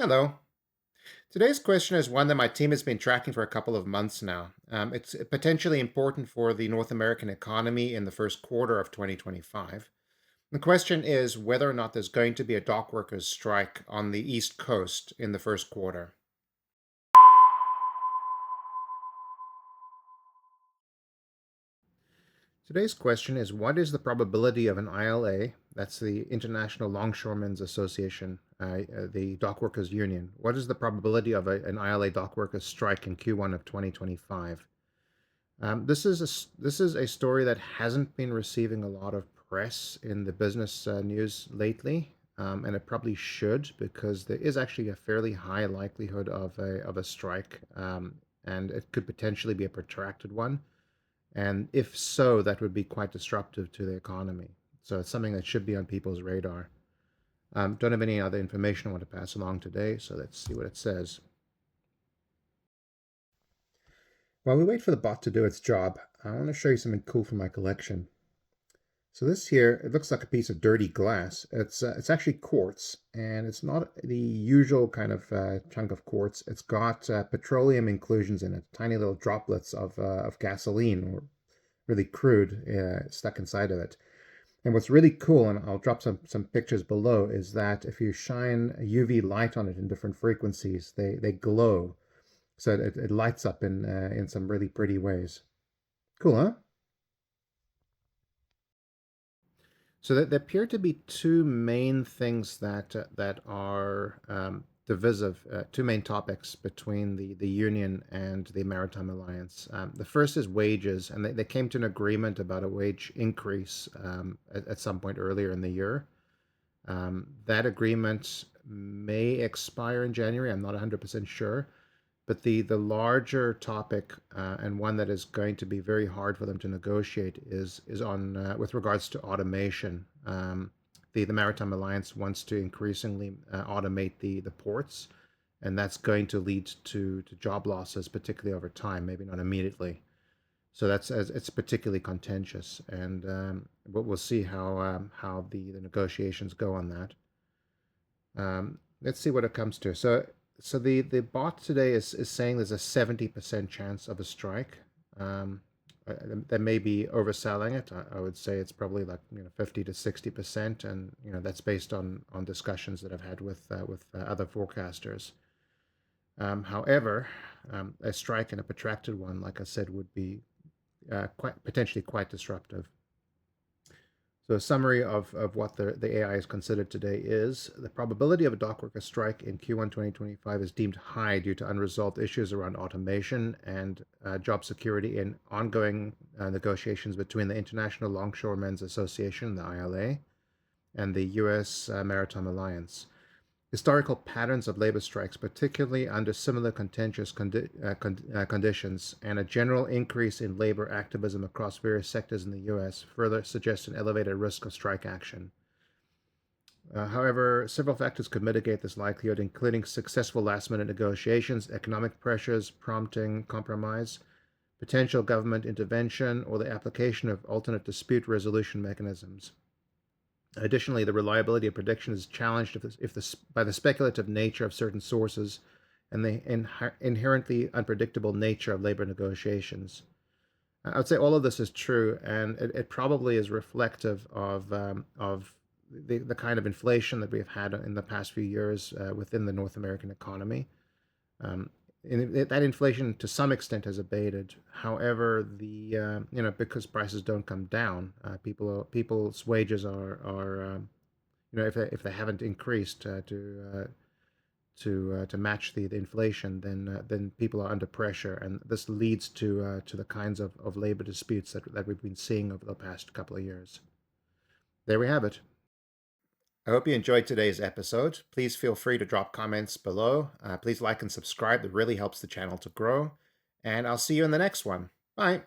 Hello. Today's question is one that my team has been tracking for a couple of months now. It's potentially important for the North American economy in the first quarter of 2025. The question is whether or not there's going to be a dock workers' strike on the East Coast in the first quarter. Today's question is what is the probability of an ILA, that's the International Longshoremen's Association, the dock workers union, what is the probability of an ILA dock workers strike in Q1 of 2025? This is a story that hasn't been receiving a lot of press in the business news lately, and it probably should because there is actually a fairly high likelihood of a strike, and it could potentially be a protracted one. And if so, that would be quite disruptive to the economy. So it's something that should be on people's radar. Don't have any other information I want to pass along today, so let's see what it says. While we wait for the bot to do its job, I want to show you something cool from my collection. So this here, it looks like a piece of dirty glass. It's actually quartz, and it's not the usual kind of chunk of quartz. It's got petroleum inclusions in it, tiny little droplets of gasoline or really crude stuck inside of it. And what's really cool, and I'll drop some pictures below, is that if you shine a UV light on it in different frequencies, they glow. So it lights up in some really pretty ways. Cool, huh? So there appear to be two main things that are divisive, two main topics between the union and the Maritime Alliance. The first is wages, and they came to an agreement about a wage increase at some point earlier in the year. That agreement may expire in January. I'm not 100% sure. But the larger topic, and one that is going to be very hard for them to negotiate, is on with regards to automation. The Maritime Alliance wants to increasingly automate the ports, and that's going to lead to job losses, particularly over time, maybe not immediately. So it's particularly contentious, and but we'll see how the negotiations go on that. Let's see what it comes to. So the bot today is saying there's a 70% chance of a strike. They may be overselling it. I would say it's probably like 50 to 60%, and that's based on discussions that I've had with other forecasters. However, a strike and a protracted one, like I said, would be quite potentially quite disruptive. So a summary of what the AI is considered today is the probability of a dock worker strike in Q1 2025 is deemed high due to unresolved issues around automation and job security in ongoing negotiations between the International Longshoremen's Association, the ILA, and the U.S. Maritime Alliance. Historical patterns of labor strikes, particularly under similar contentious conditions, and a general increase in labor activism across various sectors in the U.S. further suggest an elevated risk of strike action. However, several factors could mitigate this likelihood, including successful last minute negotiations, economic pressures prompting compromise, potential government intervention, or the application of alternate dispute resolution mechanisms. Additionally, the reliability of prediction is challenged by the speculative nature of certain sources and the inherently unpredictable nature of labor negotiations. I would say all of this is true, and it probably is reflective of the kind of inflation that we've had in the past few years within the North American economy. Um, that inflation to some extent has abated. However, because prices don't come down, people's wages are if they haven't increased to match the inflation, then people are under pressure, and this leads to the kinds of labor disputes that we've been seeing over the past couple of years. There we have it. I hope you enjoyed today's episode. Please feel free to drop comments below. Please like and subscribe. It really helps the channel to grow. And I'll see you in the next one. Bye.